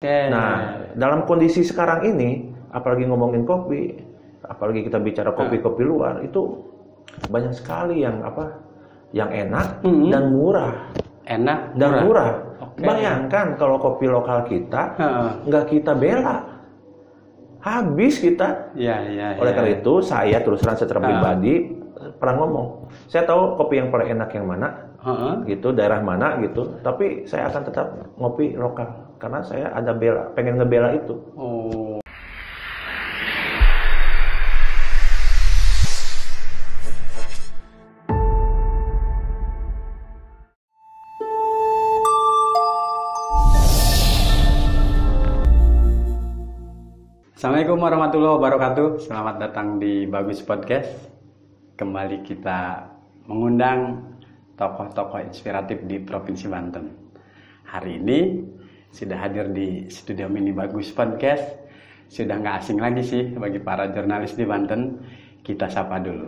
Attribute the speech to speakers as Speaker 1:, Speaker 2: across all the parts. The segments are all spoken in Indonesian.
Speaker 1: Oke.
Speaker 2: Nah, dalam kondisi sekarang ini, apalagi ngomongin kopi, apalagi kita bicara kopi-kopi luar, itu banyak sekali yang enak dan murah.
Speaker 1: Enak
Speaker 2: Dan murah.
Speaker 1: Oke.
Speaker 2: Bayangkan kalau kopi lokal kita nggak kita bela, habis kita.
Speaker 1: Iya.
Speaker 2: Oleh karena itu, saya terus terang secara pribadi pernah ngomong, saya tahu kopi yang paling enak yang mana, gitu, daerah mana gitu, tapi saya akan tetap ngopi lokal karena saya ada pengen ngebela itu.
Speaker 1: Oh. Assalamualaikum warahmatullahi wabarakatuh. Selamat datang di Bagus Podcast. Kembali kita mengundang tokoh-tokoh inspiratif di Provinsi Banten. Hari ini sudah hadir di studio mini Bagus Podcast. Sudah nggak asing lagi sih bagi para jurnalis di Banten. Kita sapa dulu.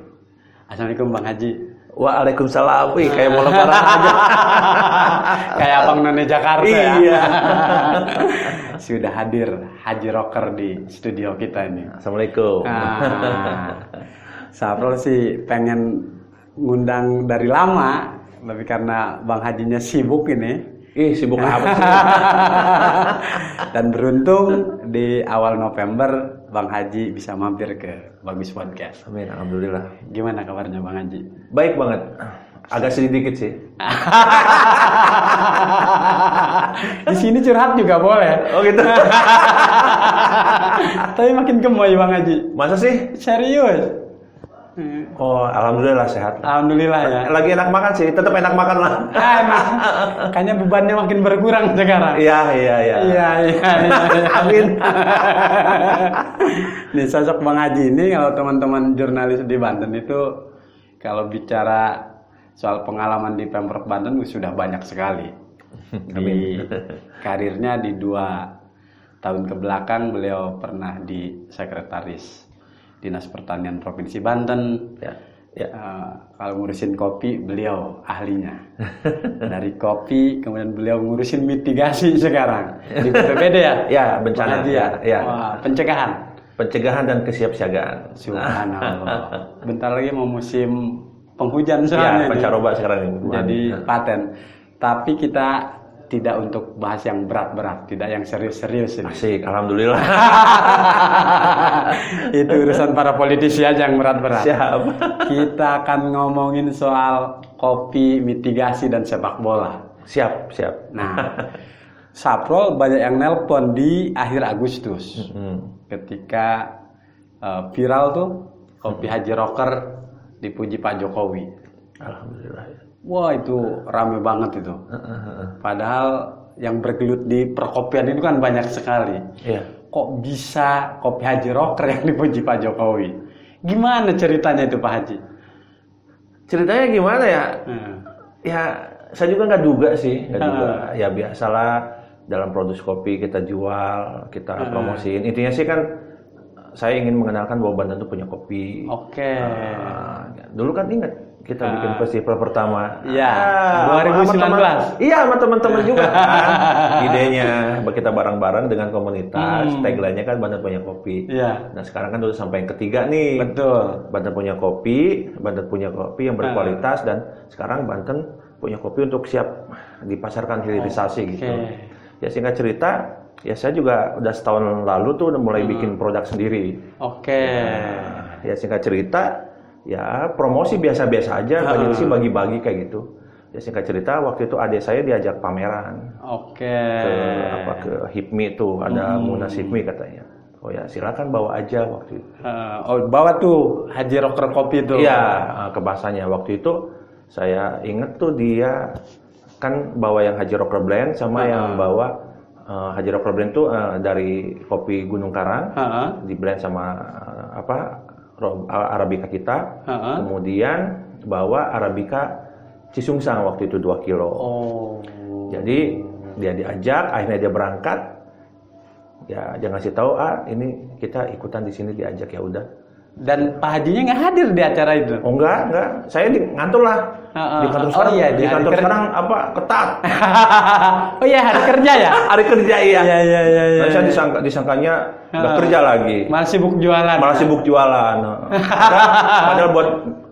Speaker 1: Assalamualaikum Bang Haji.
Speaker 2: Waalaikumsalam. Wih, kayak mau lebaran aja.
Speaker 1: Kayak Abang None Jakarta ya.
Speaker 2: Iya.
Speaker 1: Sudah hadir Haji Rocker di studio kita ini.
Speaker 2: Assalamualaikum.
Speaker 1: Saprol sih pengen ngundang dari lama, tapi karena Bang Hajinya sibuk ini.
Speaker 2: Sibuk apa sih?
Speaker 1: Dan beruntung di awal November Bang Haji bisa mampir ke Bagus Podcast.
Speaker 2: Amin, alhamdulillah.
Speaker 1: Gimana kabarnya Bang Haji?
Speaker 2: Baik banget. Agak sedikit sih.
Speaker 1: Di sini curhat juga boleh.
Speaker 2: Oh gitu.
Speaker 1: Tapi makin gemoy Bang Haji.
Speaker 2: Masa sih?
Speaker 1: Serius?
Speaker 2: Oh, alhamdulillah sehat.
Speaker 1: Alhamdulillah ya.
Speaker 2: Lagi enak makan sih, tetap enak makan lah.
Speaker 1: Kayaknya bebannya makin berkurang sekarang.
Speaker 2: Iya.
Speaker 1: Amin. Nih sosok Bang Haji ini kalau teman-teman jurnalis di Banten itu kalau bicara soal pengalaman di Pemprov Banten sudah banyak sekali. Di karirnya di 2 tahun kebelakang beliau pernah di sekretaris Dinas Pertanian Provinsi Banten. Ya. Kalau ngurusin kopi beliau ahlinya. Dari kopi kemudian beliau ngurusin mitigasi sekarang di BPBD ya.
Speaker 2: Ya, bencana
Speaker 1: ya. Wah, pencegahan
Speaker 2: dan kesiapsiagaan.
Speaker 1: Subhanallah. Bentar lagi mau musim penghujan soalnya.
Speaker 2: Ya, pancaroba sekarang ini.
Speaker 1: Jadi paten. Tapi kita tidak untuk bahas yang berat-berat, tidak yang serius-serius ini.
Speaker 2: Asik, alhamdulillah.
Speaker 1: Itu urusan para politisi aja yang berat-berat.
Speaker 2: Siap.
Speaker 1: Kita akan ngomongin soal kopi, mitigasi, dan sepak bola.
Speaker 2: Siap.
Speaker 1: Nah, Saprol banyak yang nelpon di akhir Agustus. Ketika viral tuh, kopi Haji Rocker dipuji Pak Jokowi.
Speaker 2: Alhamdulillah.
Speaker 1: Wah, itu rame banget itu. Padahal yang bergelut di perkopian itu kan banyak sekali.
Speaker 2: Iya.
Speaker 1: Kok bisa kopi Haji Rocker yang dipuji Pak Jokowi? Gimana ceritanya itu Pak Haji?
Speaker 2: Ceritanya gimana ya? Ya, saya juga nggak duga sih. Ya biasalah dalam produksi kopi kita jual, kita promosiin. Intinya sih kan saya ingin mengenalkan bahwa Banten itu punya kopi.
Speaker 1: Oke.
Speaker 2: Dulu kan ingat kita bikin festival pertama.
Speaker 1: Iya. 2019.
Speaker 2: Iya, sama teman-teman juga kan. Idenya kita bareng-bareng dengan komunitas. Tagline-nya kan Banten punya kopi.
Speaker 1: Iya.
Speaker 2: Nah, sekarang kan udah sampai yang ketiga nih.
Speaker 1: Betul.
Speaker 2: Banten punya kopi yang berkualitas dan sekarang Banten punya kopi untuk siap dipasarkan hilirisasi gitu. Ya singkat cerita, ya saya juga udah setahun lalu tuh udah mulai bikin produk sendiri. Ya singkat cerita, ya promosi biasa-biasa aja, banyak sih bagi-bagi kayak gitu. Ya singkat cerita, waktu itu adik saya diajak pameran. Ke HIPMI tuh, ada Munas HIPMI katanya. Oh ya silakan bawa aja waktu itu.
Speaker 1: Bawa tuh Haji Rocker kopi tuh.
Speaker 2: Iya, kebasanya waktu itu saya inget tuh dia kan bawa yang Haji Rocker Blend sama yang bawa Haji Rocker Blend tuh dari kopi Gunung Karang, di blend sama Arabica kita, kemudian bawa Arabica Cisungsang waktu itu 2 kilo. Jadi dia diajak, akhirnya dia berangkat. Ya dia ngasih tahu, ini kita ikutan di sini diajak, ya udah.
Speaker 1: Dan Pak Hajinya nggak hadir di acara itu.
Speaker 2: Oh enggak. Saya di ngantor lah. Di kantor sekarang, di kantor sekarang apa ketat.
Speaker 1: Oh iya, hari kerja ya?
Speaker 2: Hari kerja iya.
Speaker 1: Iya.
Speaker 2: Nah, saya disangkanya nggak kerja lagi.
Speaker 1: Malah sibuk jualan.
Speaker 2: Padahal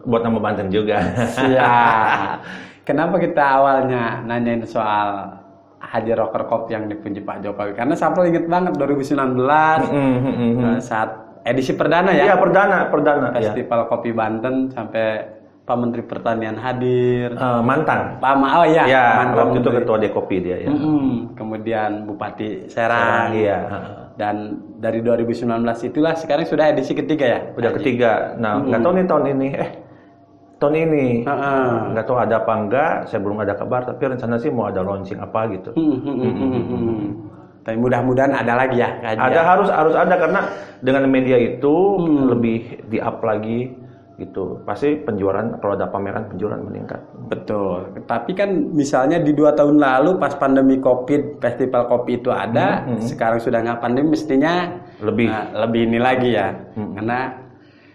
Speaker 2: buat nama Banten juga.
Speaker 1: Siap. Kenapa kita awalnya nanyain soal Haji Rocker Kopi yang dipuji Pak Jokowi? Karena Sapro inget banget 2019 saat edisi perdana ya?
Speaker 2: Iya, perdana.
Speaker 1: Festival Kopi Banten sampai Pak Menteri Pertanian hadir.
Speaker 2: Mantan.
Speaker 1: Mantan
Speaker 2: waktu itu ketua Dekopi dia ya.
Speaker 1: Kemudian Bupati Serang.
Speaker 2: Iya.
Speaker 1: Dan dari 2019 itulah sekarang sudah edisi ketiga ya?
Speaker 2: Udah ketiga. Nah, nggak tahu nih tahun ini. Nggak tahu ada apa enggak, saya belum ada kabar, tapi rencana sih mau ada launching apa gitu.
Speaker 1: Tapi mudah-mudahan ada lagi ya.
Speaker 2: Ada, harus ada, karena dengan media itu lebih di-up lagi gitu. Pasti penjualan, kalau ada pameran, penjualan meningkat.
Speaker 1: Betul. Tapi kan misalnya di 2 tahun lalu pas pandemi Covid, festival kopi itu ada, sekarang sudah nggak pandemi, mestinya lebih ini lagi ya. Karena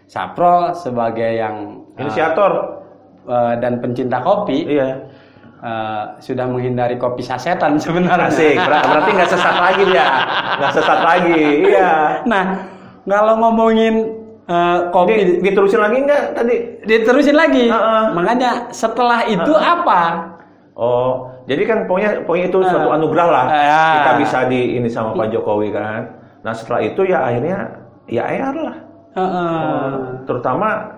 Speaker 1: Sapro sebagai yang
Speaker 2: inisiator
Speaker 1: dan pencinta kopi, sudah menghindari kopi sasetan sebenarnya.
Speaker 2: Asik, berarti nggak sesat lagi dia. Iya.
Speaker 1: Nah, kalau ngomongin kopi
Speaker 2: diterusin lagi nggak tadi?
Speaker 1: Diterusin lagi. Makanya setelah itu apa?
Speaker 2: Oh, jadi kan pokoknya itu suatu anugerah lah. Kita bisa ini sama Pak Jokowi kan. Nah, setelah itu ya akhirnya ya AR lah. Terutama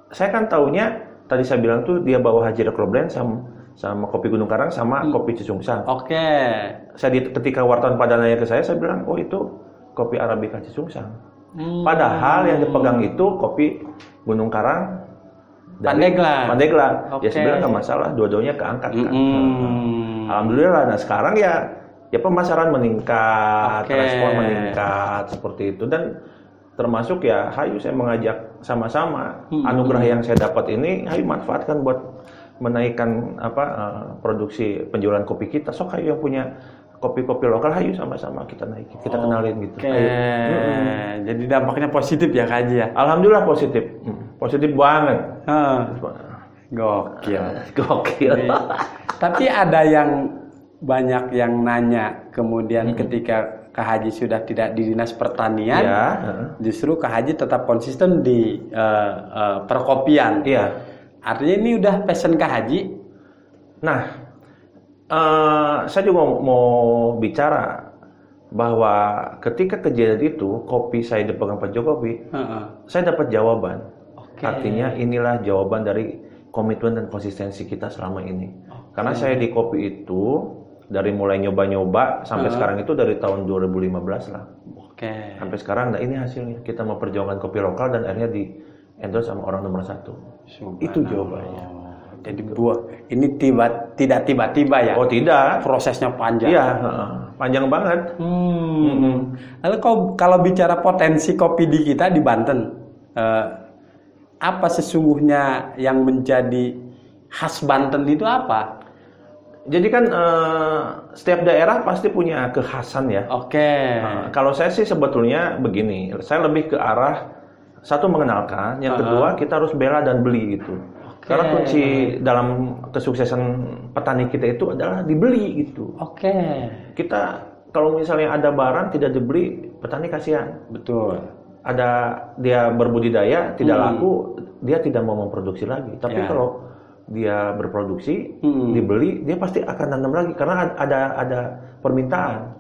Speaker 2: saya kan taunya tadi saya bilang tuh dia bawa Haji Rocker Blend sama kopi Gunung Karang sama kopi Cicungsang.
Speaker 1: Oke.
Speaker 2: Ketika wartawan pada nanya ke saya bilang, oh itu kopi Arabica Cicungsang. Padahal yang dipegang itu kopi Gunung Karang Pandeglang. Ya sebenarnya nggak masalah, dua-duanya keangkat kan. Alhamdulillah. Nah sekarang ya pemasaran meningkat, respon meningkat seperti itu, dan termasuk ya hayu saya mengajak sama-sama anugerah yang saya dapat ini, hayu manfaatkan buat menaikkan produksi penjualan kopi kita. Sok hayu yang punya kopi-kopi lokal, hayu sama-sama kita naikin, kita kenalin gitu.
Speaker 1: Jadi dampaknya positif ya Kak Haji ya?
Speaker 2: Alhamdulillah positif, positif banget.
Speaker 1: Gokil. Tapi ada yang banyak yang nanya kemudian ketika Kak Haji sudah tidak di Dinas Pertanian, justru Kak Haji tetap konsisten di perkopian.
Speaker 2: Iya.
Speaker 1: Artinya ini udah passion Kak Haji.
Speaker 2: Nah, saya juga mau bicara bahwa ketika kejadian itu kopi saya dipegang Pak Jokowi, saya dapat jawaban. Artinya inilah jawaban dari komitmen dan konsistensi kita selama ini. Karena saya di kopi itu dari mulai nyoba-nyoba sampai sekarang itu dari tahun 2015 lah. Sampai sekarang, nah ini hasilnya. Kita memperjuangkan kopi lokal dan akhirnya di endorse sama orang nomor 1. Itu jawabannya.
Speaker 1: Jadi ini tidak tiba-tiba ya?
Speaker 2: Oh tidak.
Speaker 1: Prosesnya panjang.
Speaker 2: Iya, panjang banget.
Speaker 1: Lalu kalau bicara potensi kopi di kita di Banten, apa sesungguhnya yang menjadi khas Banten itu apa?
Speaker 2: Jadi kan setiap daerah pasti punya kekhasan ya. Kalau saya sih sebetulnya begini, saya lebih ke arah satu mengenalkan, yang kedua kita harus bela dan beli gitu. Karena kunci dalam kesuksesan petani kita itu adalah dibeli gitu. Kita kalau misalnya ada barang tidak dibeli, petani kasihan.
Speaker 1: Betul.
Speaker 2: Ada dia berbudidaya tidak laku, dia tidak mau memproduksi lagi. Tapi kalau dia berproduksi, dibeli, dia pasti akan tanam lagi karena ada permintaan.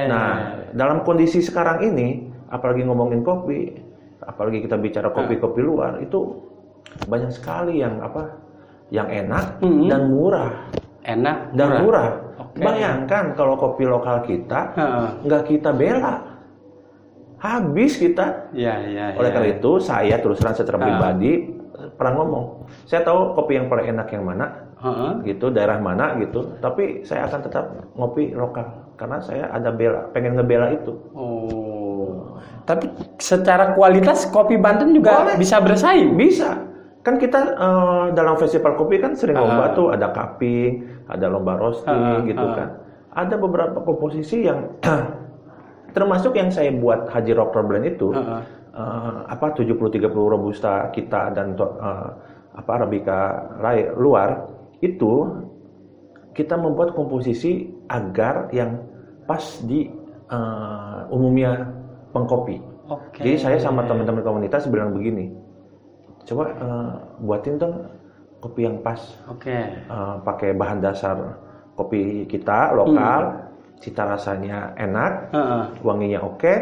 Speaker 2: Nah, dalam kondisi sekarang ini, apalagi ngomongin kopi, apalagi kita bicara kopi-kopi luar, itu banyak sekali yang enak dan murah. Murah. Bayangkan kalau kopi lokal kita nggak kita bela, habis kita. Oleh karena itu, saya terus terang secara pribadi pernah ngomong, saya tahu kopi yang paling enak yang mana, gitu, daerah mana gitu, tapi saya akan tetap ngopi lokal karena saya ada pengen ngebela itu.
Speaker 1: Tapi secara kualitas kopi Banten juga bisa bersaing.
Speaker 2: Bisa. Kan kita dalam festival kopi kan sering lomba tuh, ada cupping, ada lomba roasting gitu kan. Ada beberapa komposisi yang termasuk yang saya buat Haji Rocker Blend itu, 70-30 Robusta kita dan Arabica luar itu kita membuat komposisi agar yang pas di umumnya pengkopi. Jadi saya sama teman-teman komunitas bilang begini, coba buatin dong kopi yang pas. Pakai bahan dasar kopi kita lokal, cita rasanya enak, wanginya oke,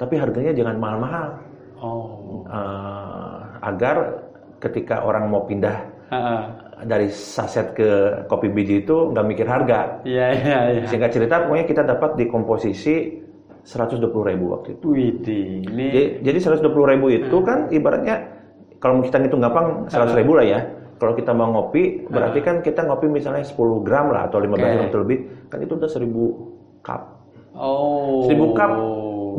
Speaker 2: tapi harganya jangan mahal-mahal. Agar ketika orang mau pindah dari saset ke kopi biji itu nggak mikir harga. Singkat cerita, pokoknya kita dapat di komposisi 120.000 waktu itu. Jadi 120.000 itu kan ibaratnya kalau kita ngitung gampang 100.000 lah ya. Kalau kita mau ngopi, berarti kan kita ngopi misalnya 10 gram lah atau 15 gram atau lebih, kan itu udah 1.000 cup. 1.000 cup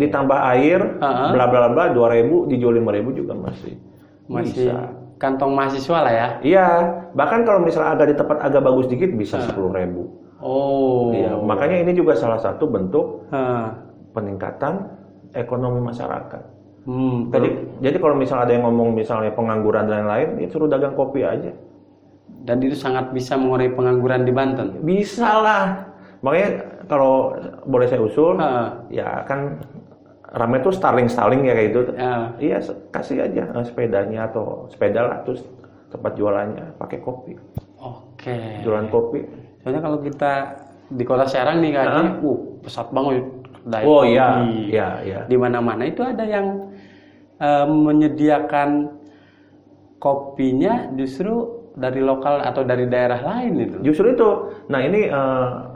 Speaker 2: ditambah air, bla bla bla, 2.000 dijual 5.000 juga masih bisa.
Speaker 1: Kantong mahasiswa lah ya.
Speaker 2: Iya, bahkan kalau misalnya agak di tempat agak bagus dikit bisa 10.000. Iya, makanya ini juga salah satu bentuk peningkatan ekonomi masyarakat. Jadi kalau misalnya ada yang ngomong misalnya pengangguran dan lain-lain, ya suruh dagang kopi aja.
Speaker 1: Dan itu sangat bisa mengurangi pengangguran di Banten.
Speaker 2: Bisa lah. Makanya kalau boleh saya usul, ya kan ramai tuh Starling ya kayak gitu. Iya, kasih aja sepedanya atau sepeda lah, terus tempat jualannya pakai kopi. Jualan kopi.
Speaker 1: Soalnya kalau kita di Kota Serang nih kayaknya, pesat banget.
Speaker 2: Iya.
Speaker 1: Di mana-mana itu ada yang menyediakan kopinya justru dari lokal atau dari daerah lain itu.
Speaker 2: Justru itu. Nah ini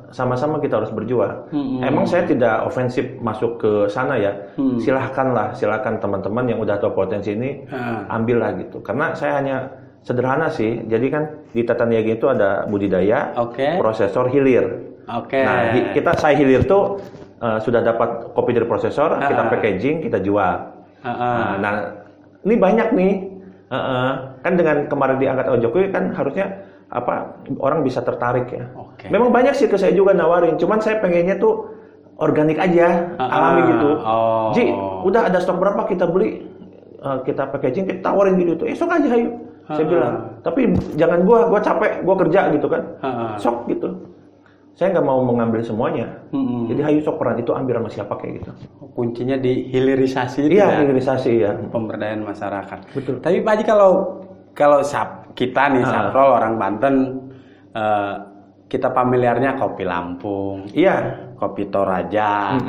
Speaker 2: sama-sama kita harus berjuang. Emang saya tidak ofensif masuk ke sana ya. Silahkan teman-teman yang udah tahu potensi ini ambillah gitu. Karena saya hanya sederhana sih. Jadi kan di Tata Niaga itu ada budidaya, prosesor, hilir. Nah saya hilir tuh sudah dapat kopi dari prosesor, kita packaging, kita jual. Nah, ini banyak nih. Kan dengan kemarin diangkat oleh Jokowi kan harusnya orang bisa tertarik ya. Memang banyak sih ke saya juga nawarin, cuman saya pengennya tuh organik aja, alami gitu. Ji, udah ada stok berapa kita beli, kita packaging, kita tawarin gitu. Esok aja ayo. Saya bilang, tapi jangan gua capek, gua kerja gitu kan. Sok gitu. Saya nggak mau mengambil semuanya. Jadi hayu sok peran itu ambil sama siapa kayak gitu.
Speaker 1: Kuncinya di hilirisasi itu.
Speaker 2: Iya, hilirisasi ya.
Speaker 1: Pemberdayaan masyarakat.
Speaker 2: Betul.
Speaker 1: Tapi Pak Haji kalau kita nih Saprol orang Banten, kita familiarnya kopi Lampung.
Speaker 2: Iya.
Speaker 1: Kopi Toraja.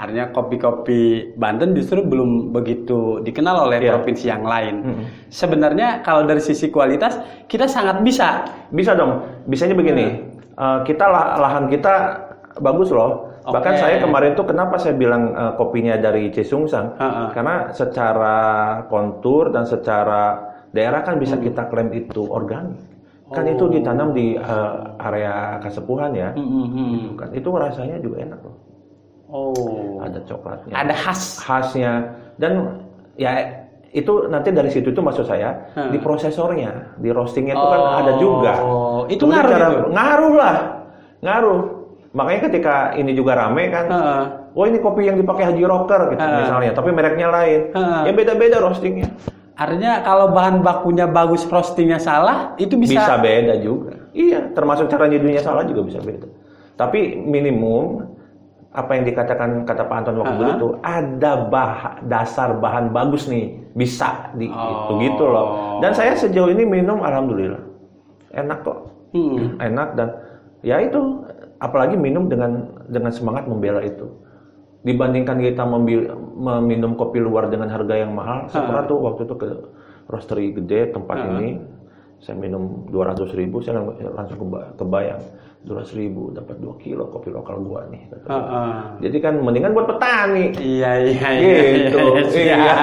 Speaker 1: Artinya kopi-kopi Banten justru belum begitu dikenal oleh provinsi yang lain. Sebenarnya kalau dari sisi kualitas kita sangat bisa.
Speaker 2: Bisa dong. Bisanya begini. Kita lahan kita bagus loh. Bahkan saya kemarin tuh kenapa saya bilang kopinya dari Cisungsang, karena secara kontur dan secara daerah kan bisa kita klaim itu organik. Kan itu ditanam di area Kasepuhan ya. Gitu kan. Itu rasanya juga enak loh. Ada coklatnya.
Speaker 1: Ada
Speaker 2: khasnya. Dan ya itu nanti dari situ itu maksud saya di prosesornya, di roastingnya itu kan ada juga.
Speaker 1: Itu ngaruh
Speaker 2: Ngaruh. Makanya ketika ini juga rame kan, ini kopi yang dipakai Haji Rocker gitu misalnya, tapi mereknya lain. Ya beda-beda roastingnya.
Speaker 1: Artinya kalau bahan bakunya bagus, roastingnya salah, itu bisa
Speaker 2: beda juga. Iya, termasuk cara nyeduhnya salah juga bisa beda. Tapi minimum apa yang dikatakan kata Pak Anton waktu dulu itu ada dasar bahan bagus nih, bisa itu gitu loh. Dan saya sejauh ini minum alhamdulillah enak kok. Enak dan ya itu apalagi minum dengan semangat membela itu. Dibandingkan kita meminum kopi luar dengan harga yang mahal, saya pernah tuh waktu itu ke roastery gede tempat ini, saya minum 200.000, saya langsung kebayang 200.000 dapat 2 kilo kopi lokal gua nih. Jadi kan mendingan buat petani.
Speaker 1: Iya.
Speaker 2: Gitu. Iya.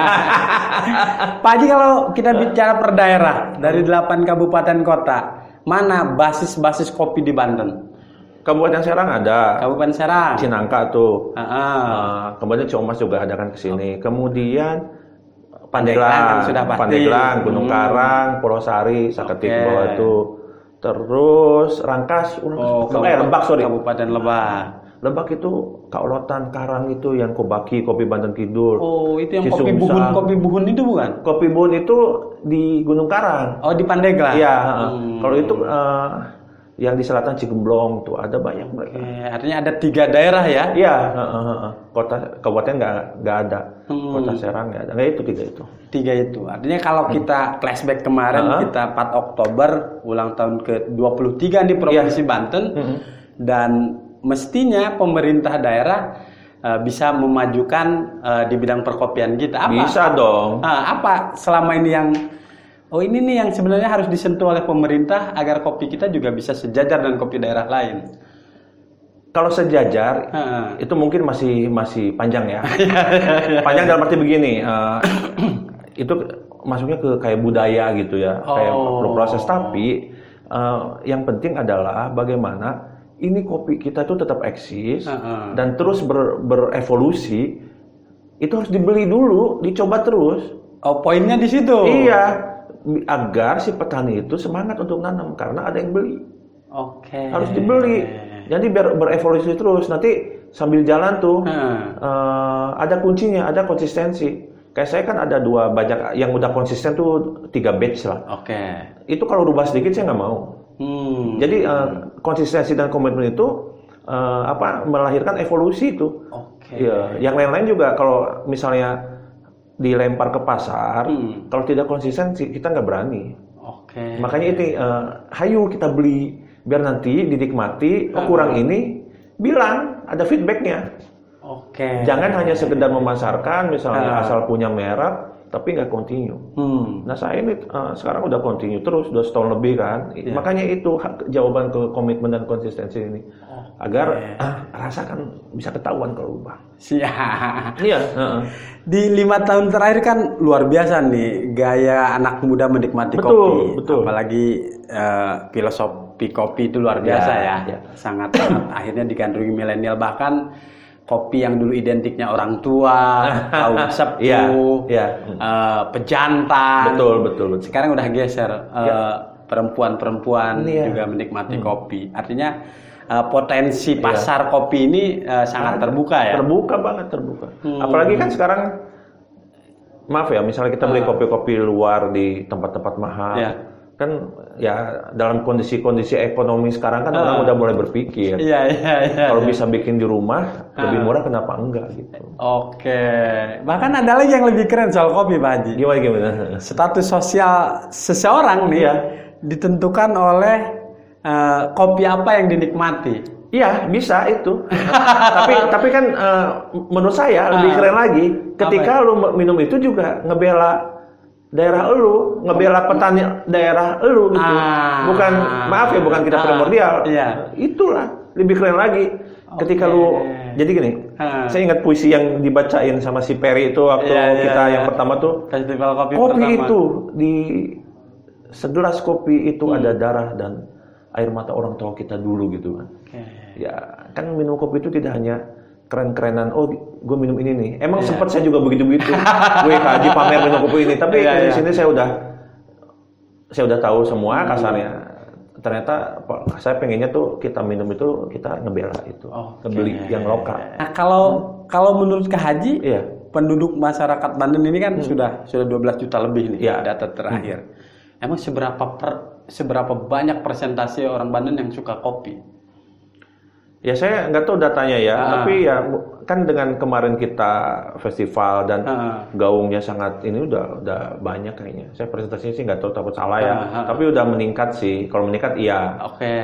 Speaker 1: Pak Haji, kalau kita bicara per daerah dari 8 kabupaten kota, mana basis kopi di Banten?
Speaker 2: Kabupaten Serang ada.
Speaker 1: Kabupaten Serang.
Speaker 2: Cinangka tuh. Kemudian Ciamas juga ada kan kesini. Kemudian Pandeglang, Gunung Karang, Pulau Sari, Saketik bawah itu. Terus Rangkas, Lebak sorry.
Speaker 1: Kabupaten Lebak.
Speaker 2: Lebak itu Kaolotan, Karang itu yang Kobaki, Kopi Banten Kidul.
Speaker 1: Oh, itu yang
Speaker 2: Cisumsang.
Speaker 1: kopi buhun itu bukan?
Speaker 2: Kopi Buhun itu di Gunung Karang.
Speaker 1: Oh, di Pandeglang.
Speaker 2: Iya. Kalau itu yang di selatan Cigemblong tuh ada banyak mereka.
Speaker 1: Artinya ada 3 daerah ya?
Speaker 2: Iya. Kota kabupaten nggak ada. Kota Serang nggak ada. Nggak itu 3 itu.
Speaker 1: 3 itu. Artinya kalau kita flashback kemarin, kita 4 Oktober ulang tahun ke-23 di Provinsi Banten, dan mestinya pemerintah daerah bisa memajukan di bidang perkopian kita. Apa?
Speaker 2: Bisa dong.
Speaker 1: Apa selama ini yang ini nih yang sebenarnya harus disentuh oleh pemerintah agar kopi kita juga bisa sejajar dengan kopi daerah lain?
Speaker 2: Kalau sejajar, itu mungkin masih panjang ya. Panjang dalam arti begini, itu masuknya ke kayak budaya gitu ya, kayak perlu proses. Tapi yang penting adalah bagaimana ini kopi kita tuh tetap eksis dan terus berevolusi. Itu harus dibeli dulu, dicoba terus.
Speaker 1: Oh, poinnya di situ.
Speaker 2: Iya, agar si petani itu semangat untuk nanam karena ada yang beli.
Speaker 1: Oke.
Speaker 2: Harus dibeli. Jadi biar berevolusi terus. Nanti sambil jalan tuh ada kuncinya, ada konsistensi. Kayak saya kan ada 2 bajak yang udah konsisten tuh 3 batch lah.
Speaker 1: Oke.
Speaker 2: Itu kalau rubah sedikit saya nggak mau. Jadi konsistensi dan komitmen itu melahirkan evolusi itu.
Speaker 1: Oke.
Speaker 2: Ya, yang lain-lain juga kalau misalnya dilempar ke pasar, kalau tidak konsisten kita nggak berani.
Speaker 1: Oke.
Speaker 2: Makanya ini hayu kita beli biar nanti dinikmati. Kurang ini, bilang ada feedbacknya.
Speaker 1: Oke.
Speaker 2: Jangan hanya sekedar memasarkan misalnya asal punya merek tapi nggak continue. Nah saya ini sekarang udah continue terus, udah setahun lebih kan. Makanya itu jawaban ke komitmen dan konsistensi ini. Agar rasakan bisa ketahuan kalau ubah.
Speaker 1: Siap.
Speaker 2: Iya.
Speaker 1: Di 5 tahun terakhir kan luar biasa nih gaya anak muda menikmati kopi.
Speaker 2: Betul.
Speaker 1: Apalagi filosofi kopi itu luar biasa ya. Sangat akhirnya digandrungi milenial, bahkan kopi yang dulu identiknya orang tua, kaum sepuh, pejantan.
Speaker 2: Betul.
Speaker 1: Sekarang udah geser, perempuan-perempuan juga menikmati kopi. Artinya potensi pasar kopi ini sangat terbuka ya.
Speaker 2: Terbuka banget. Apalagi kan sekarang, maaf ya, misalnya kita beli kopi-kopi luar di tempat-tempat mahal. Kan ya dalam kondisi ekonomi sekarang kan orang udah mulai berpikir. Kalau bisa bikin di rumah lebih murah, kenapa enggak gitu.
Speaker 1: Oke. Bahkan ada lagi yang lebih keren soal kopi, Pak Haji.
Speaker 2: Gimana?
Speaker 1: Status sosial seseorang nih ditentukan oleh kopi apa yang dinikmati.
Speaker 2: Iya, bisa itu. tapi kan menurut saya lebih keren lagi ketika lu minum itu juga ngebela daerah elu, ngebela petani daerah elu gitu. Bukan, maaf ya, bukan kita primordial. Itulah lebih keren lagi ketika lu. Jadi gini, saya ingat puisi yang dibacain sama si Perry itu waktu kita yang pertama tuh.
Speaker 1: Festival kopi
Speaker 2: pertama. Itu di segelas kopi itu ada darah dan air mata orang tua kita dulu gitu kan. Ya kan minum kopi itu tidak hanya keren-kerenan, gue minum ini nih. Emang sempat saya juga begitu-begitu. Gue kaji pamer minum kopi ini, tapi di sini saya udah tahu semua kasarnya. Ternyata saya pengennya tuh kita minum itu kita ngebela itu, ngebeli yang lokal.
Speaker 1: Nah, kalau menurut Kak Haji, penduduk masyarakat Banten ini kan sudah 12 juta lebih nih data terakhir. Emang seberapa banyak persentase orang Banten yang suka kopi?
Speaker 2: Ya saya nggak tahu datanya ya, tapi ya kan dengan kemarin kita festival dan gaungnya sangat ini udah banyak kayaknya. Saya presentasinya sih nggak tahu, takut salah ya, tapi udah meningkat sih. Kalau meningkat iya.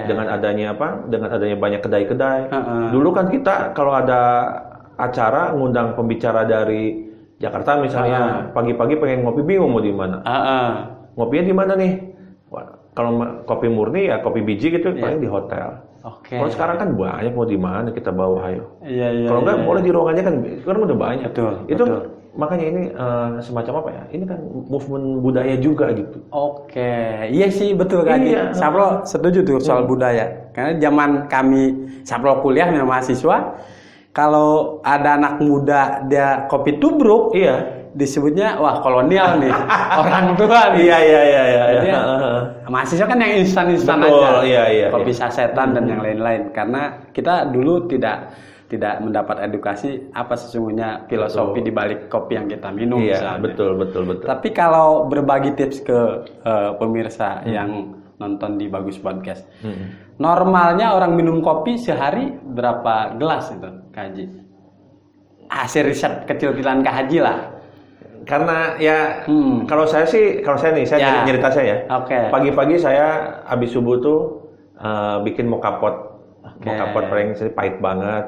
Speaker 2: Dengan adanya Dengan adanya banyak kedai-kedai. Dulu kan kita kalau ada acara ngundang pembicara dari Jakarta misalnya, pagi-pagi pengen ngopi bingung mau di mana. Ngopinya di mana nih? Kalau kopi murni ya kopi biji gitu paling di hotel. Kalau sekarang kan banyak, mau di mana kita bawa ayo. Kalau nggak boleh di ruangannya kan, sekarang udah banyak. Betul. Makanya ini semacam apa ya? Ini kan movement budaya juga gitu.
Speaker 1: Iya sih betul kan. Sapro setuju tuh soal budaya. Karena zaman kami Sapro kuliah memang mahasiswa, kalau ada anak muda dia kopi tubruk, disebutnya wah kolonial nih orang tua nih.
Speaker 2: Iya.
Speaker 1: Jadi, mahasiswa kan yang instan
Speaker 2: Betul,
Speaker 1: aja,
Speaker 2: iya.
Speaker 1: kopi sasetan dan yang lain-lain. Karena kita dulu tidak mendapat edukasi apa sesungguhnya filosofi di balik kopi yang kita minum.
Speaker 2: Iya,
Speaker 1: misalnya.
Speaker 2: betul.
Speaker 1: Tapi kalau berbagi tips ke pemirsa yang nonton di Bagus Podcast, normalnya orang minum kopi sehari berapa gelas itu, Kak Haji? Hasil riset kecil-kecilan Kak Haji lah.
Speaker 2: Karena ya kalau saya nih, saya nyerita saya ya.
Speaker 1: Oke.
Speaker 2: Pagi-pagi saya habis subuh tuh bikin mocha pot. Mocha pot paling pahit banget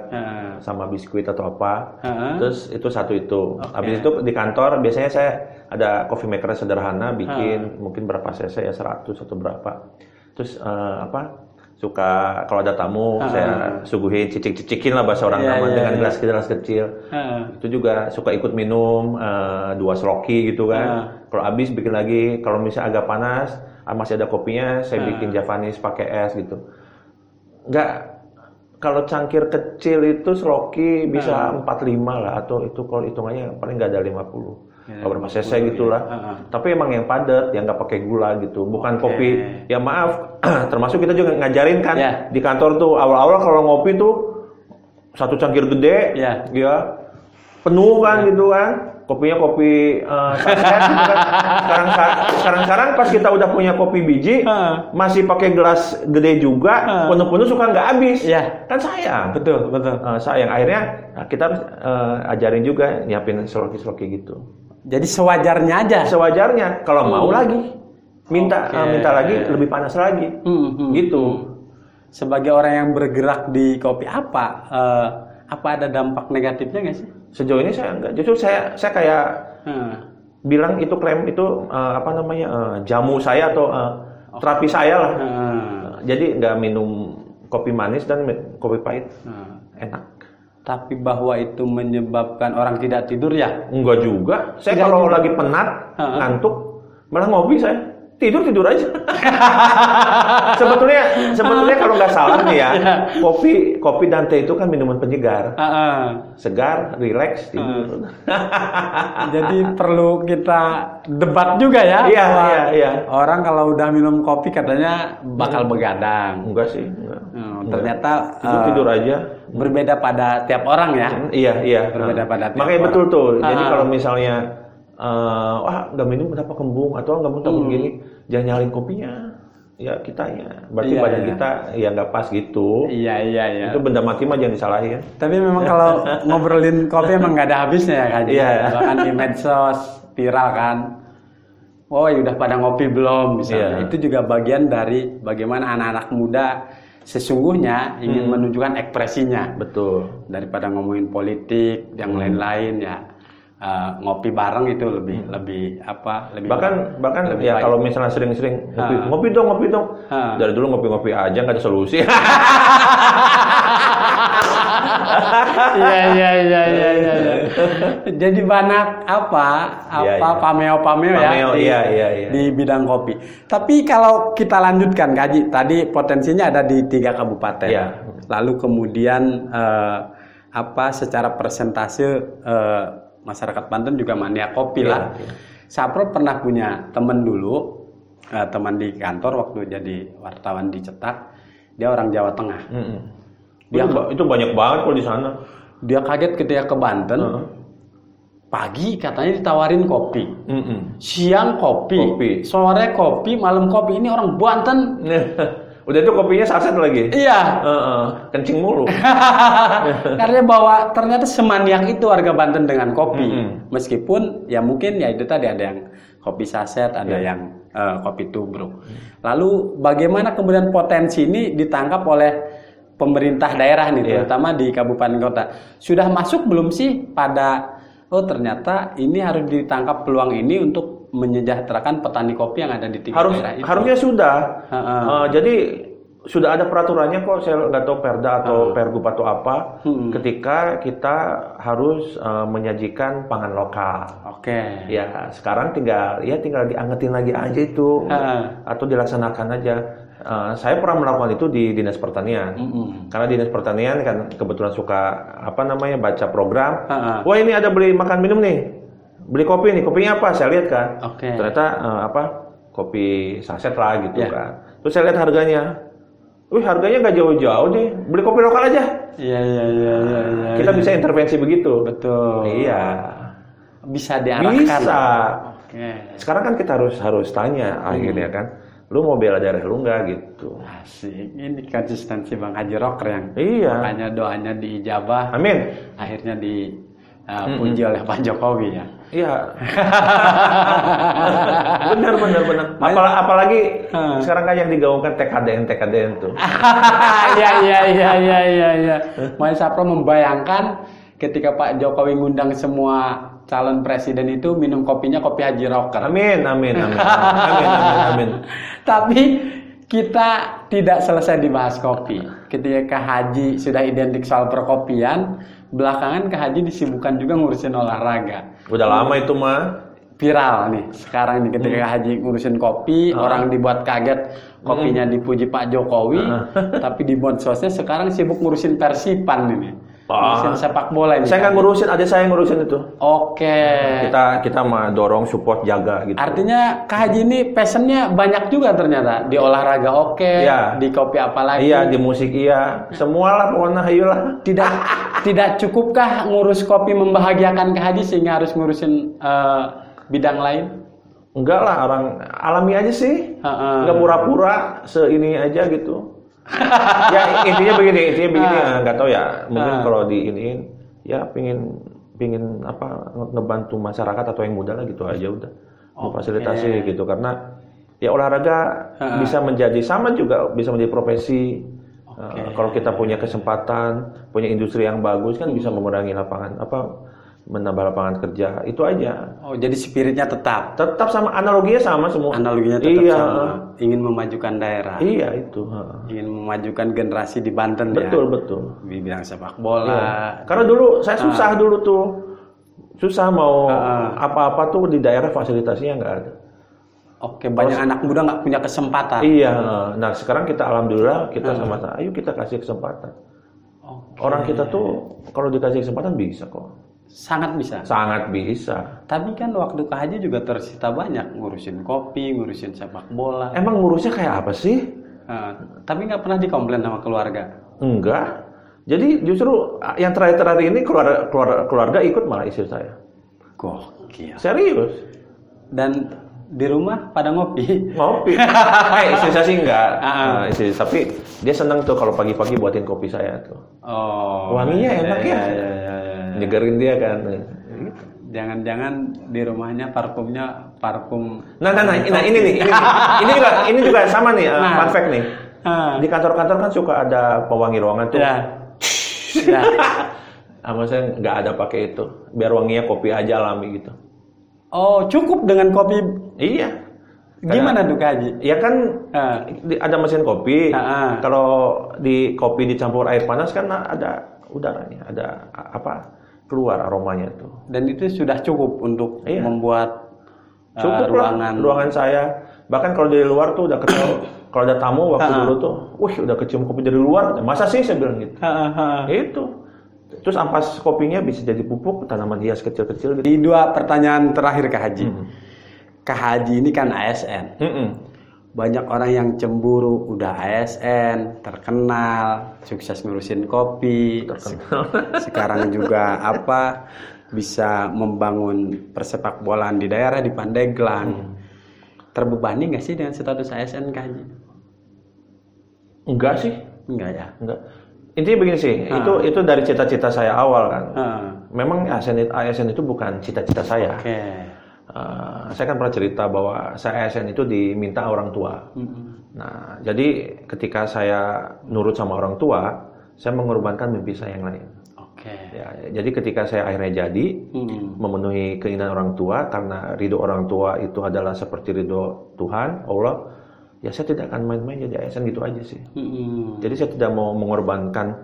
Speaker 2: sama biskuit atau apa. Terus itu satu itu. Habis itu di kantor biasanya saya ada coffee maker sederhana bikin mungkin berapa cc ya 100 atau berapa. Terus suka kalau ada tamu saya suguhin cicik-cicikin lah bahasa orang Taman dengan gelas kecil. Itu juga suka ikut minum 2 sloki gitu kan. Kalau habis bikin lagi, kalau misalnya agak panas masih ada kopinya, saya bikin Javanese pakai es gitu. Kalau cangkir kecil itu sloki bisa 45 lah, atau itu kalau hitungannya paling nggak ada 50. Berapa cc gitulah. Tapi emang yang padat, yang nggak pakai gula gitu. Bukan kopi. Ya maaf, termasuk kita juga ngajarin kan di kantor tuh awal-awal kalau ngopi tuh satu cangkir gede, ya penuh kan gitu kan. Kopinya kopi saset gitu kan. Sekarang pas kita udah punya kopi biji, masih pakai gelas gede juga, penuh-penuh suka nggak habis. Kan sayang.
Speaker 1: Betul.
Speaker 2: Sayang. Akhirnya kita ajarin juga nyiapin sloki-sloki gitu.
Speaker 1: Jadi sewajarnya aja.
Speaker 2: Sewajarnya. Kalau mau lagi, minta lagi, lebih panas lagi. Gitu.
Speaker 1: Sebagai orang yang bergerak di kopi apa ada dampak negatifnya nggak sih?
Speaker 2: Sejauh ini saya enggak. Justru saya kayak bilang itu klaim itu jamu saya atau terapi saya lah. Jadi nggak minum kopi manis dan kopi pahit. Enak.
Speaker 1: Tapi bahwa itu menyebabkan orang tidak tidur ya?
Speaker 2: Enggak juga. Saya kalau lagi penat, ngantuk, malah ngopi saya. Tidur aja. sebetulnya kalau nggak salah nih ya, kopi dan teh itu kan minuman penyegar. Segar, rileks, tidur.
Speaker 1: Jadi perlu kita debat juga ya.
Speaker 2: Iya.
Speaker 1: Orang kalau udah minum kopi katanya bakal begadang.
Speaker 2: Enggak sih. Enggak.
Speaker 1: Ternyata
Speaker 2: tidur aja.
Speaker 1: Berbeda pada tiap orang ya.
Speaker 2: Iya.
Speaker 1: Berbeda pada tiap
Speaker 2: Makanya
Speaker 1: orang.
Speaker 2: betul tuh. Jadi kalau misalnya nggak minum kenapa kembung atau nggak minum begini, jangan nyalain kopinya. Ya kitanya, berarti badan kita ya nggak pas gitu.
Speaker 1: Iya.
Speaker 2: Itu benda mati mah jangan disalahin.
Speaker 1: Tapi memang kalau ngobrolin kopi emang nggak ada habisnya ya Kak. Bahkan di medsos viral kan. Oh ya udah pada ngopi belum misalnya. Itu juga bagian dari bagaimana anak-anak muda sesungguhnya ingin menunjukkan ekspresinya.
Speaker 2: Betul.
Speaker 1: Daripada ngomongin politik yang lain-lain ya. Ngopi bareng itu lebih
Speaker 2: bahkan ya baik. Kalau misalnya sering-sering ngopi dong dari dulu ngopi aja nggak ada solusi.
Speaker 1: Iya. Jadi banyak pameo ya di bidang kopi. Tapi kalau kita lanjutkan Kaji, tadi potensinya ada di 3 kabupaten. Lalu kemudian secara persentase masyarakat Banten juga mania kopi lah. Sapro pernah punya teman dulu, teman di kantor waktu jadi wartawan di Cetak. Dia orang Jawa Tengah.
Speaker 2: Itu banyak banget kalau di sana.
Speaker 1: Dia kaget ketika ke Banten. Pagi katanya ditawarin kopi. Siang kopi. Sore kopi, malam kopi. Ini orang Banten.
Speaker 2: Udah itu kopinya saset lagi.
Speaker 1: Iya.
Speaker 2: Kencing mulu.
Speaker 1: Karena bahwa ternyata semaniak itu warga Banten dengan kopi. Meskipun ya mungkin ya itu tadi ada yang kopi saset, ada yang kopi tubruk. Lalu bagaimana kemudian potensi ini ditangkap oleh pemerintah daerah nih, terutama di kabupaten kota. Sudah masuk belum sih pada ternyata ini harus ditangkap peluang ini untuk menyejahterakan petani kopi yang ada di 3 daerah itu.
Speaker 2: Harusnya sudah. Jadi sudah ada peraturannya kok. Saya nggak tahu Perda atau Pergub atau apa. Ketika kita harus menyajikan pangan lokal. Ya sekarang tinggal diangetin lagi aja itu atau dilaksanakan aja. Saya pernah melakukan itu di Dinas Pertanian. Karena Dinas Pertanian kan kebetulan suka baca program. Wah ini ada beli makan minum nih. beli kopi nih, kopinya apa? Saya lihat kan.
Speaker 1: Oke.
Speaker 2: Ternyata kopi saset lah gitu
Speaker 1: Iya.
Speaker 2: kan. Terus saya lihat harganya. Wih, harganya nggak jauh-jauh deh. Beli kopi lokal aja.
Speaker 1: Iya.
Speaker 2: Kita bisa intervensi begitu.
Speaker 1: Betul.
Speaker 2: Iya.
Speaker 1: Bisa diarahkan.
Speaker 2: Bisa.
Speaker 1: Oke.
Speaker 2: Sekarang kan kita harus tanya akhirnya kan. Lu mau bela daerah lu nggak gitu.
Speaker 1: Asik. Ini konsistensi Bang Haji Rocker yang
Speaker 2: Iya.
Speaker 1: makanya doanya diijabah.
Speaker 2: Amin.
Speaker 1: Akhirnya dipuji oleh Pak Jokowi ya.
Speaker 2: Iya. benar. Apalagi sekarang kan yang digaungkan TKDN tuh.
Speaker 1: Iya. Mas Sapro membayangkan ketika Pak Jokowi ngundang semua calon presiden itu minum kopinya kopi Haji Rocker.
Speaker 2: Amin.
Speaker 1: Tapi kita tidak selesai dibahas kopi. Ketika Haji sudah identik soal perkopian, belakangan Haji disibukkan juga ngurusin olahraga.
Speaker 2: Udah lama itu mah.
Speaker 1: Viral nih sekarang nih ketika Haji ngurusin kopi, orang dibuat kaget kopinya dipuji Pak Jokowi, tapi di medsosnya sekarang sibuk ngurusin Persipan ini. Ngurusin sepak bola ini.
Speaker 2: Saya nggak ngurusin, adik saya yang ngurusin itu.
Speaker 1: Oke.
Speaker 2: Kita mah dorong, support, jaga gitu.
Speaker 1: Artinya Kak Haji ini passionnya banyak juga ternyata di olahraga
Speaker 2: Iya.
Speaker 1: di kopi apalagi.
Speaker 2: Iya, di musik iya, semualah pokoknya ayolah.
Speaker 1: Tidak cukupkah ngurus kopi membahagiakan Kak Haji sehingga harus ngurusin bidang lain?
Speaker 2: Enggak lah, orang alami aja sih. Enggak pura-pura, seini aja gitu. Ya intinya begini, nggak tahu ya. Mungkin kalau diiniin, ya pingin apa ngebantu masyarakat atau yang muda lah gitu aja udah. Memfasilitasi gitu karena ya olahraga bisa menjadi sama juga bisa menjadi profesi. Kalau kita punya kesempatan, punya industri yang bagus kan bisa mengurangi menambah lapangan kerja, itu aja.
Speaker 1: Oh, jadi spiritnya tetap
Speaker 2: sama, analoginya sama semua.
Speaker 1: Analoginya tetap
Speaker 2: iya.
Speaker 1: sama. Ingin memajukan daerah.
Speaker 2: Iya itu.
Speaker 1: Ingin memajukan generasi di Banten
Speaker 2: betul.
Speaker 1: Di bidang sepak bola.
Speaker 2: Iya. Karena dulu saya susah dulu tuh. Susah mau apa-apa tuh di daerah fasilitasnya nggak ada.
Speaker 1: Oke, banyak anak muda nggak punya kesempatan.
Speaker 2: Iya. Nah sekarang kita alhamdulillah kita sama-sama, ayo kita kasih kesempatan. Orang kita tuh kalau dikasih kesempatan bisa kok.
Speaker 1: Sangat bisa.
Speaker 2: Sangat bisa.
Speaker 1: Tapi kan waktu Kak Haji juga tersita banyak ngurusin kopi, ngurusin sepak bola.
Speaker 2: Emang ngurusnya kayak apa sih?
Speaker 1: Tapi nggak pernah dikomplain sama keluarga.
Speaker 2: Enggak. Jadi justru yang terakhir ini keluarga ikut malah istri saya.
Speaker 1: Gokil.
Speaker 2: Serius.
Speaker 1: Dan di rumah pada ngopi.
Speaker 2: Istri saya sih enggak. Istri, tapi dia senang tuh kalau pagi-pagi buatin kopi saya tuh.
Speaker 1: Oh.
Speaker 2: Wanginya enak ya. Nyegerin dia kan.
Speaker 1: Jangan-jangan di rumahnya parfumnya parfum.
Speaker 2: Nah ini nih. Ini juga sama nih, fun fact nih. Di kantor-kantor kan suka ada pewangi ruangan tuh.
Speaker 1: Ya.
Speaker 2: Sama saya nggak ada pakai itu. Biar wanginya kopi aja alami gitu.
Speaker 1: Oh, cukup dengan kopi.
Speaker 2: Iya.
Speaker 1: Gimana tuh Kak Haji?
Speaker 2: Ya kan ada mesin kopi. Kalau di kopi dicampur air panas kan ada udaranya, ada keluar aromanya tuh.
Speaker 1: Dan itu sudah cukup untuk membuat
Speaker 2: ruangan saya. Bahkan kalau dari luar tuh udah kalau ada tamu waktu dulu tuh, udah kecium kopi dari luar. Masa sih saya bilang gitu. Itu. Terus ampas kopinya bisa jadi pupuk tanaman hias kecil-kecil gitu.
Speaker 1: Di 2 pertanyaan terakhir Kak Haji. Kak Haji ini kan ASN. Banyak orang yang cemburu udah ASN, terkenal, sukses ngurusin kopi, sekarang juga bisa membangun persepak bolaan di daerah di Pandeglang. Terbebani nggak sih dengan status ASN Kak Haji?
Speaker 2: Enggak sih.
Speaker 1: Enggak ya?
Speaker 2: Enggak. Intinya begini sih, itu dari cita-cita saya awal kan. Memang ASN itu bukan cita-cita saya. Saya kan pernah cerita bahwa saya ASN itu diminta orang tua. Nah, jadi ketika saya nurut sama orang tua, saya mengorbankan mimpi saya yang lain. Ya, jadi ketika saya akhirnya jadi memenuhi keinginan orang tua karena ridho orang tua itu adalah seperti ridho Tuhan, Allah, ya saya tidak akan main-main jadi ASN gitu aja sih. Jadi saya tidak mau mengorbankan.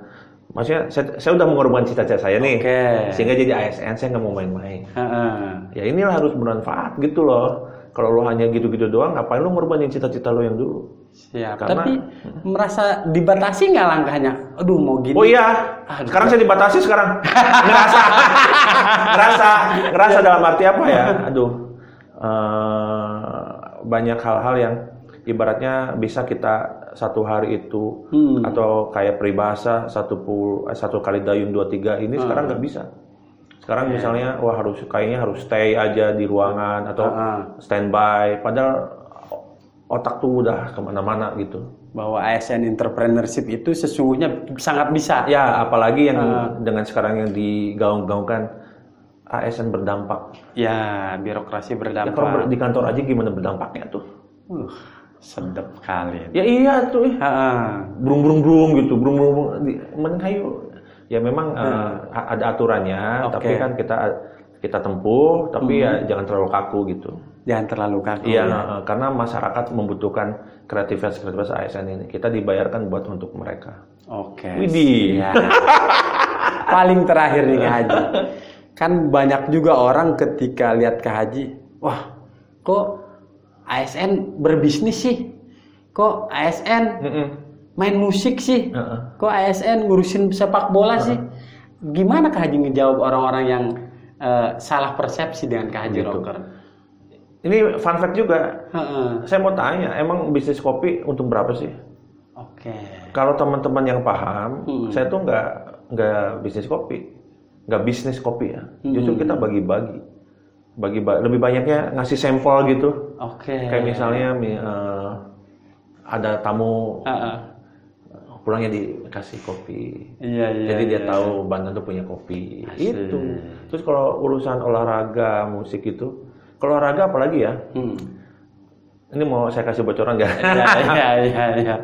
Speaker 2: Maksudnya saya udah mengorbankan cita-cita saya nih, sehingga jadi ASN saya nggak mau main-main. Ya inilah harus bermanfaat gitu loh. Kalau lo hanya gitu-gitu doang, ngapain lo ngorbanin cita-cita lo yang dulu?
Speaker 1: Siap. Karena, tapi merasa dibatasi nggak langkahnya? Aduh mau gini.
Speaker 2: Oh iya, sekarang saya dibatasi sekarang. Ngerasa. ngerasa dalam arti apa ya? Aduh, banyak hal-hal yang ibaratnya bisa kita satu hari itu atau kayak peribahasa satu kali dayung 2 3 ini sekarang nggak bisa. Sekarang misalnya kayaknya harus stay aja di ruangan atau standby, padahal otak tuh udah kemana-mana gitu.
Speaker 1: Bahwa ASN entrepreneurship itu sesungguhnya sangat bisa.
Speaker 2: Ya, apalagi yang dengan sekarang yang digaung-gaungkan ASN berdampak.
Speaker 1: Ya, birokrasi berdampak.
Speaker 2: Ya, kalau di kantor aja gimana berdampaknya tuh?
Speaker 1: Sedap kali.
Speaker 2: Ya iya tuh. Brung gitu, brung. Mending hayu. Ya memang ada aturannya, tapi kan kita tempuh, tapi ya jangan terlalu kaku gitu.
Speaker 1: Jangan terlalu kaku.
Speaker 2: Iya, karena masyarakat membutuhkan kreativitas ASN ini. Kita dibayarkan untuk mereka.
Speaker 1: Oke.
Speaker 2: Widih.
Speaker 1: Ya. Paling terakhir nih Kak Haji. Kan banyak juga orang ketika lihat Kak Haji, wah, kok ASN berbisnis sih? Kok ASN main musik sih? Kok ASN ngurusin sepak bola sih? Gimana Kak Haji ngejawab orang-orang yang salah persepsi dengan Kak Haji Rocker?
Speaker 2: Ini fun fact juga. Saya mau tanya, emang bisnis kopi untuk berapa sih?
Speaker 1: Oke.
Speaker 2: Kalau teman-teman yang paham, saya tuh nggak bisnis kopi, nggak bisnis kopi ya. Justru kita bagi-bagi, lebih banyaknya ngasih sampel gitu.
Speaker 1: Oke.
Speaker 2: Kayak misalnya ada tamu pulangnya dikasih kopi.
Speaker 1: Iya.
Speaker 2: Jadi dia tahu Banten tuh punya kopi. Asik. Itu. Terus kalau urusan olahraga, musik itu, kalau olahraga apalagi ya? Ini mau saya kasih bocoran nggak?
Speaker 1: Iya.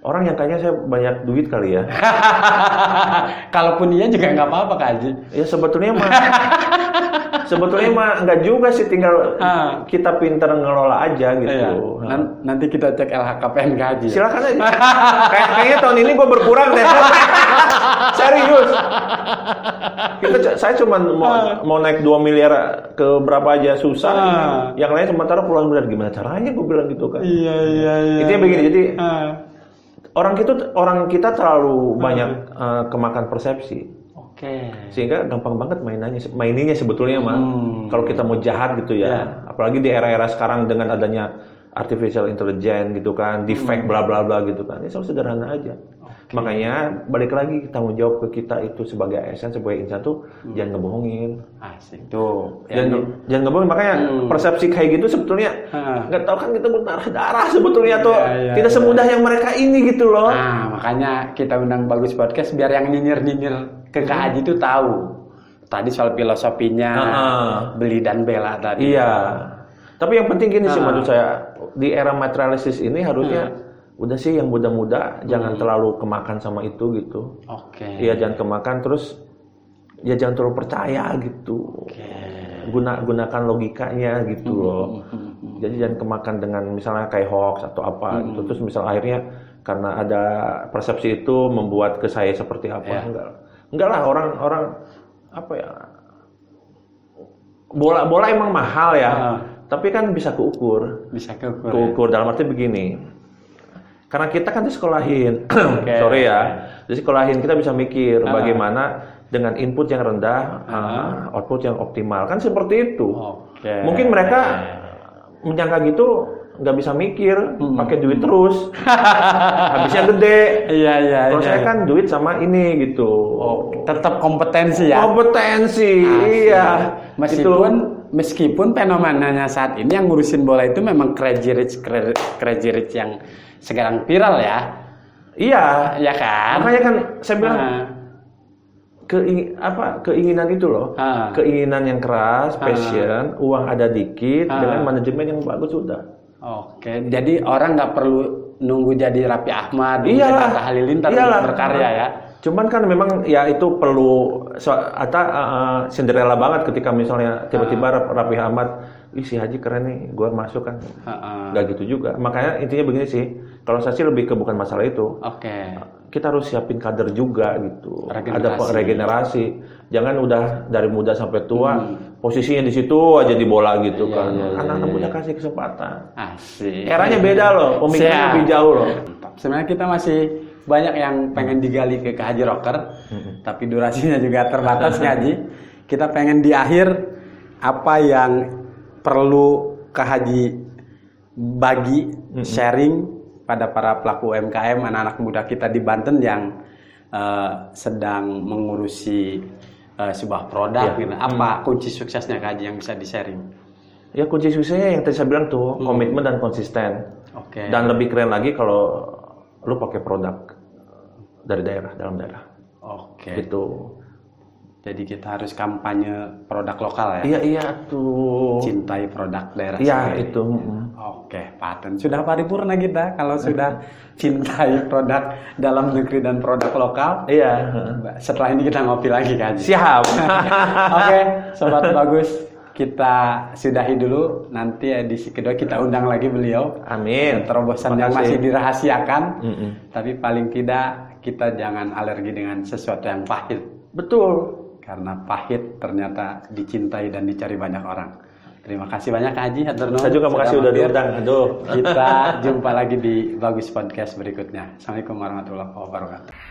Speaker 2: Orang yang kayaknya saya banyak duit kali ya.
Speaker 1: Kalaupun iya juga nggak apa-apa Kak Haji.
Speaker 2: Ya sebetulnya mah nggak juga sih, tinggal kita pintar ngelola aja gitu.
Speaker 1: Iya. Nanti kita cek LHKPN Kak Haji.
Speaker 2: Silakan aja. Kayaknya tahun ini gue berkurang deh. Serius. Saya cuma mau naik 2 miliar ke berapa aja susah. Yang lain sementara puluhan miliar, gimana caranya gue bilang gitu kan.
Speaker 1: Iya.
Speaker 2: Intinya begini, jadi orang kita terlalu banyak kemakan persepsi.
Speaker 1: Oke.
Speaker 2: Sehingga gampang banget maininnya sebetulnya mah. Kalau kita mau jahat gitu ya. Apalagi di era-era sekarang dengan adanya artificial intelligence gitu kan, defect bla bla bla gitu kan. Ini selalu sederhana aja. Makanya balik lagi tanggung jawab ke kita itu sebagai ASN, sebagai insan tuh jangan ngebohongin.
Speaker 1: Asik tuh.
Speaker 2: Jangan ngebohongin. Makanya persepsi kayak gitu sebetulnya nggak tahu kan kita berdarah-darah sebetulnya tuh tidak semudah yang mereka ini gitu loh.
Speaker 1: Nah, makanya kita undang Bagus Podcast biar yang nyinyir ke Kak Haji tuh tahu. Tadi soal filosofinya beli dan bela tadi.
Speaker 2: Iya. Tapi yang penting gini sih menurut saya, di era materialistis ini harusnya udah sih yang muda-muda jangan terlalu kemakan sama itu gitu.
Speaker 1: Oke.
Speaker 2: Iya, jangan kemakan, terus ya jangan terlalu percaya gitu. Gunakan logikanya gitu loh. Jadi jangan kemakan dengan misalnya kayak hoax atau apa gitu. Terus misal akhirnya karena ada persepsi itu membuat ke saya seperti apa. Enggak lah, orang apa ya, bola emang mahal ya. Tapi kan bisa keukur. Keukur dalam arti begini. Karena kita kan disekolahin, sorry ya, disekolahin kita bisa mikir bagaimana dengan input yang rendah, output yang optimal, kan seperti itu. Mungkin mereka menyangka gitu, nggak bisa mikir, pakai duit terus, habisnya gede.
Speaker 1: Iya.
Speaker 2: Kalau saya kan duit sama ini gitu.
Speaker 1: Tetap kompetensi ya.
Speaker 2: Kompetensi, iya.
Speaker 1: Meskipun fenomenanya saat ini yang ngurusin bola itu memang crazy rich yang sekarang viral ya.
Speaker 2: Iya,
Speaker 1: ya kan.
Speaker 2: Makanya kan saya bilang keinginan itu loh, keinginan yang keras, passion, uang ada dikit, dengan manajemen yang bagus sudah.
Speaker 1: Oke, jadi orang nggak perlu nunggu jadi Raffi Ahmad, Atta Halilintar untuk berkarya ya.
Speaker 2: Cuman kan memang ya itu perlu Cinderella banget ketika misalnya tiba-tiba Raffi Ahmad, si Haji keren nih, gue masuk kan, nggak gitu juga. Makanya intinya begini sih, kalau saya sih lebih ke bukan masalah itu. Kita harus siapin kader juga gitu, ada regenerasi. Jangan udah dari muda sampai tua posisinya di situ aja di bola gitu kan. Anak-anak muda kasih kesempatan.
Speaker 1: Asik.
Speaker 2: Eranya beda loh, pemikirannya lebih jauh loh.
Speaker 1: Sebenarnya kita masih banyak yang pengen digali ke Haji Rocker, tapi durasinya juga terbatas Haji. kita pengen di akhir apa yang perlu Kak Haji bagi sharing pada para pelaku UMKM, anak-anak muda kita di Banten yang sedang mengurusi sebuah produk. Gitu. Apa kunci suksesnya Kak Haji yang bisa di-sharing?
Speaker 2: Ya kunci suksesnya yang tadi saya bilang tuh komitmen dan konsisten. Dan lebih keren lagi kalau lu pakai produk dari daerah, dalam daerah. Gitu.
Speaker 1: Jadi kita harus kampanye produk lokal ya?
Speaker 2: Iya tuh.
Speaker 1: Cintai produk daerah.
Speaker 2: Iya itu.
Speaker 1: Paten. Sudah paripurna kita kalau sudah cintai produk dalam negeri dan produk lokal.
Speaker 2: Iya.
Speaker 1: Setelah ini kita ngopi lagi kan?
Speaker 2: Siap.
Speaker 1: Sobat Bagus, kita sudahi dulu. Nanti edisi kedua kita undang lagi beliau.
Speaker 2: Amin.
Speaker 1: Terobosan yang masih dirahasiakan. Tapi paling tidak kita jangan alergi dengan sesuatu yang pahit.
Speaker 2: Betul.
Speaker 1: Karena pahit ternyata dicintai dan dicari banyak orang. Terima kasih banyak Kak Haji.
Speaker 2: Saya juga makasih udah diundang.
Speaker 1: Kita jumpa lagi di Bagus Podcast berikutnya. Assalamualaikum warahmatullahi wabarakatuh.